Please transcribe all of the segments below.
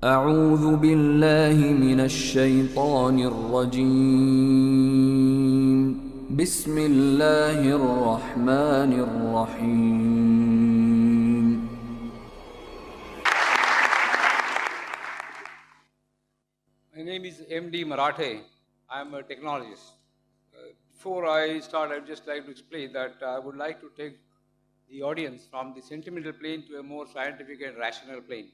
أعوذ بالله من الشيطان الرجيم بسم الله الرحمن الرحيم. My name is MD Marathe. I am a technologist. Before I start, I would just like to explain that I would like to take the audience from the sentimental plane to a more scientific and rational plane.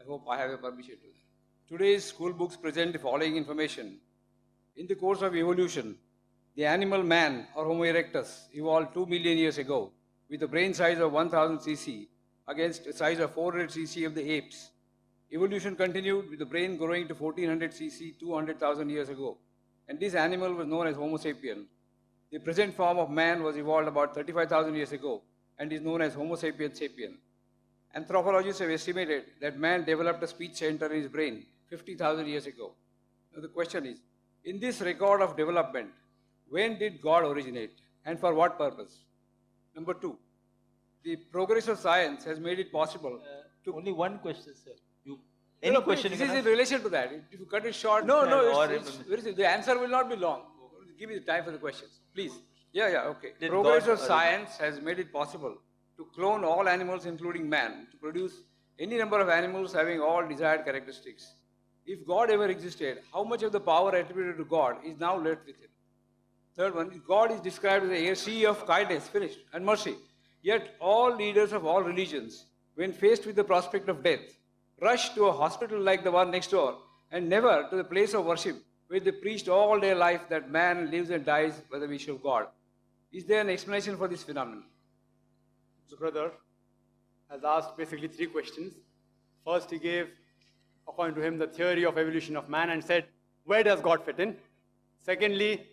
I hope I have a permission to that. Today's school books present the following information. In the course of evolution, the animal man or Homo erectus evolved 2 million years ago with a brain size of 1000 cc against a size of 400 cc of the apes. Evolution continued with the brain growing to 1400 cc 200,000 years ago, and this animal was known as Homo sapien. The present form of man was evolved about 35,000 years ago and is known as Homo sapiens sapien. Anthropologists have estimated that man developed a speech center in his brain 50,000 years ago. Now the question is, in this record of development, when did God originate and for what purpose? Number two, the progress of science has made it possible to... Only one question, sir. Any question? This is in relation to that. If you cut it short, the answer will not be long. Give me the time for the questions, please. Okay. Progress of science has made it possible to clone all animals, including man, to produce any number of animals having all desired characteristics. If God ever existed, how much of the power attributed to God is now left with him? Third one, God is described as a sea of kindness, finished, and mercy. Yet all leaders of all religions, when faced with the prospect of death, rush to a hospital like the one next door and never to the place of worship where they preached all their life that man lives and dies by the wish of God. Is there an explanation for this phenomenon? The brother has asked basically three questions. First, he gave, according to him, the theory of evolution of man and said, where does God fit in? Secondly,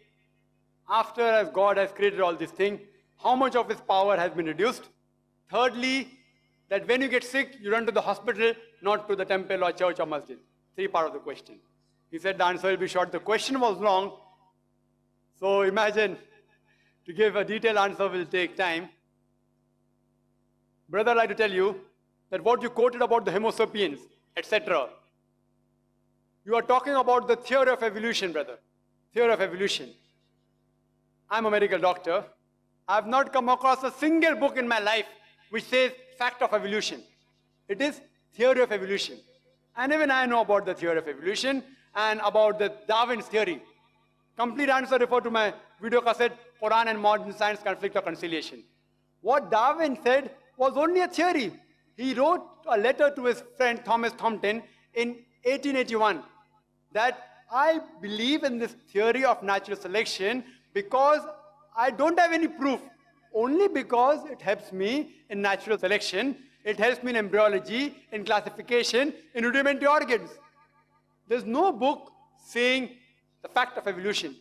after as God has created all this thing, how much of his power has been reduced? Thirdly, that when you get sick, you run to the hospital, not to the temple or church or masjid. Three part of the question. He said the answer will be short. The question was long. So imagine, to give a detailed answer will take time. Brother, I'd like to tell you that what you quoted about the Homo sapiens, etc., you are talking about the theory of evolution, brother. Theory of evolution. I'm a medical doctor. I have not come across a single book in my life which says fact of evolution. It is theory of evolution. And even I know about the theory of evolution and about the Darwin's theory. Complete answer refer to my video cassette, Quran and Modern Science, Conflict or Conciliation. What Darwin said was only a theory. He wrote a letter to his friend Thomas Thompson in 1881 that I believe in this theory of natural selection because I don't have any proof. Only because it helps me in natural selection, it helps me in embryology, in classification, in rudimentary organs. There's no book saying the fact of evolution.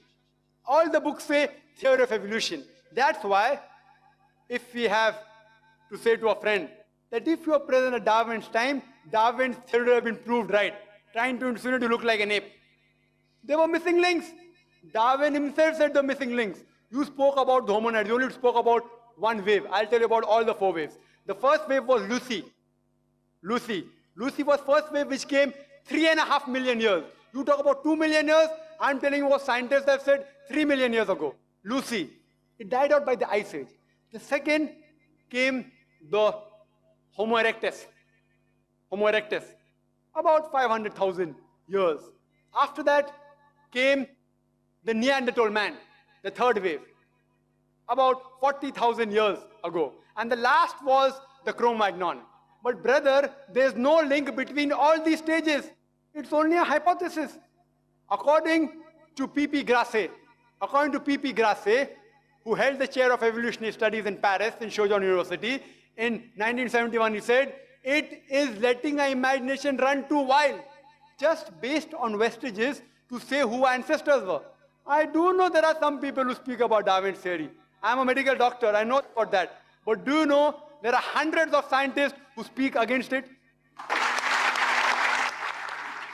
All the books say theory of evolution. That's why if we have to say to a friend that if you are present at Darwin's time, Darwin's theory would have been proved right, trying to insinuate you look like an ape. There were missing links. Darwin himself said the missing links. You spoke about the hominids, you only spoke about one wave. I'll tell you about all the four waves. The first wave was Lucy. Lucy was first wave which came 3.5 million years. You talk about 2 million years, I'm telling you what scientists have said 3 million years ago. Lucy. It died out by the Ice Age. The second came the Homo erectus. Homo erectus. About 500,000 years. After that came the Neanderthal man. The third wave, about 40,000 years ago. And the last was the Cro-Magnon. But brother, there's no link between all these stages. It's only a hypothesis. According to P.P. Grasset, who held the chair of evolutionary studies in Paris, in Sorbonne University, in 1971, he said, it is letting our imagination run too wild, just based on vestiges to say who our ancestors were. I do know there are some people who speak about Darwin's theory. I'm a medical doctor, I know about that. But do you know there are hundreds of scientists who speak against it?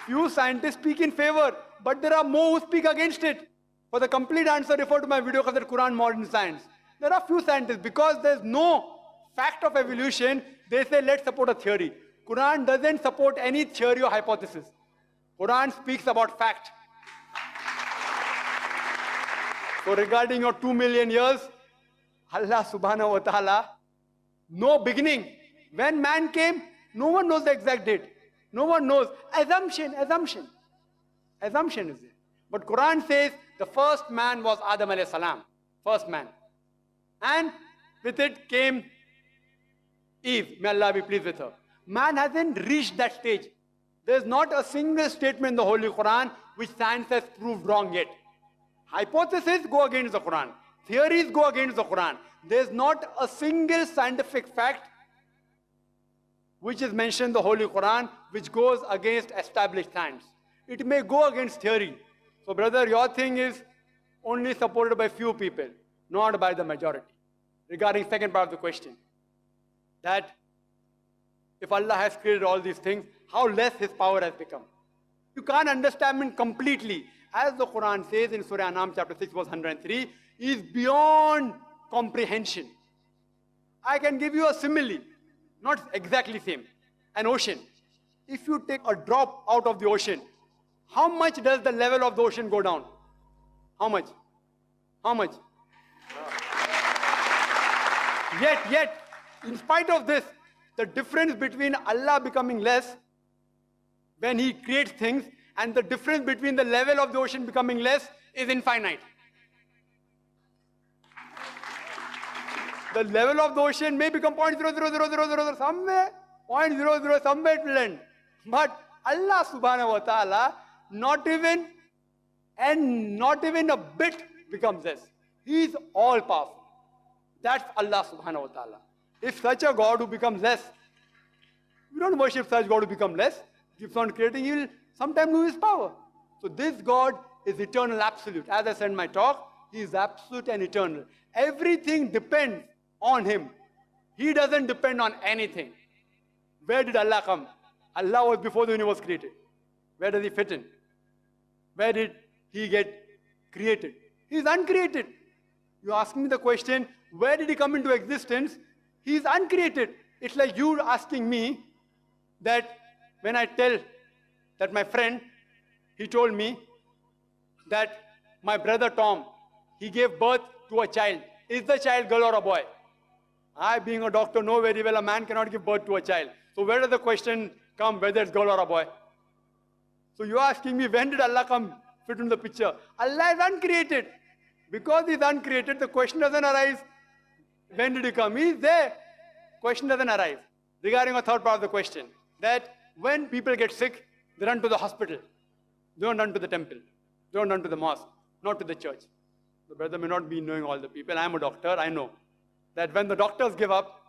Few scientists speak in favor, but there are more who speak against it. For the complete answer, refer to my video called Quran Modern Science. There are few scientists, because there's no fact of evolution, they say let's support a theory. Quran doesn't support any theory or hypothesis. Quran speaks about fact. So regarding your 2 million years, Allah subhanahu wa ta'ala, no beginning. When man came, no one knows the exact date. No one knows. Assumption is it. But Quran says the first man was Adam alayhi salam. First man. And with it came Eve. May Allah be pleased with her. Man hasn't reached that stage. There's not a single statement in the Holy Quran which science has proved wrong yet. Hypotheses go against the Quran. Theories go against the Quran. There's not a single scientific fact which is mentioned in the Holy Quran which goes against established science. It may go against theory. So brother, your thing is only supported by few people, not by the majority. Regarding second part of the question, that if Allah has created all these things, how less His power has become. You can't understand Him completely. As the Quran says in Surah Anam chapter 6 verse 103, He is beyond comprehension. I can give you a simile, not exactly same. An ocean. If you take a drop out of the ocean, how much does the level of the ocean go down? How much? How much? Yet, in spite of this, the difference between Allah becoming less when He creates things and the difference between the level of the ocean becoming less is infinite. The level of the ocean may become 0.00000 somewhere, 0.00 somewhere it will end. But Allah subhanahu wa ta'ala, not even a bit becomes less. He is all powerful. That's Allah subhanahu wa ta'ala. If such a God who becomes less, we don't worship such God who becomes less, keeps on creating, He will sometime lose His power. So this God is eternal, absolute. As I said in my talk, He is absolute and eternal. Everything depends on Him. He doesn't depend on anything. Where did Allah come? Allah was before the universe created. Where does He fit in? Where did He get created? He is uncreated. You ask me the question, where did He come into existence? He is uncreated. It's like you asking me that when I tell that my friend, he told me that my brother Tom, he gave birth to a child. Is the child girl or a boy? I, being a doctor, know very well a man cannot give birth to a child. So where does the question come whether it's girl or a boy? So you're asking me, when did Allah come fit into the picture? Allah is uncreated. Because He is uncreated, the question doesn't arise, when did He come? He is there. Question doesn't arise. Regarding a third part of the question, that when people get sick, they run to the hospital. They don't run to the temple. They don't run to the mosque, not to the church. The brother may not be knowing all the people. I am a doctor, I know. That when the doctors give up,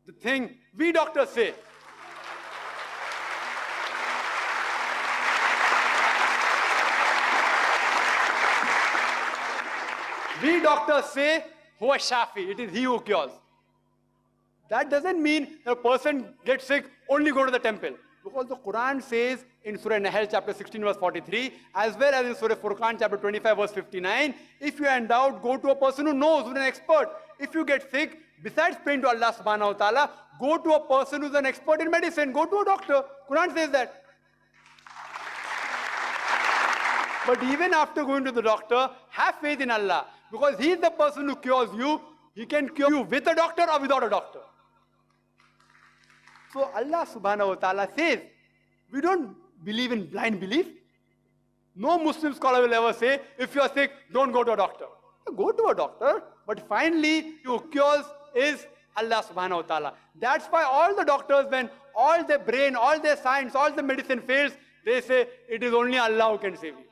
the thing we doctors say, we doctors say, Huwa Shafi, it is He who cures. That doesn't mean that a person gets sick, only go to the temple. Because the Quran says in Surah Nahl chapter 16 verse 43, as well as in Surah Furqan chapter 25 verse 59, if you are in doubt, go to a person who knows, who's an expert. If you get sick, besides praying to Allah subhanahu wa ta'ala, go to a person who's an expert in medicine, go to a doctor. Quran says that. But even after going to the doctor, have faith in Allah. Because He is the person who cures you. He can cure you with a doctor or without a doctor. So Allah subhanahu wa ta'ala says, we don't believe in blind belief. No Muslim scholar will ever say, if you are sick, don't go to a doctor. Go to a doctor, but finally, who cures is Allah subhanahu wa ta'ala. That's why all the doctors, when all their brain, all their science, all the medicine fails, they say, it is only Allah who can save you.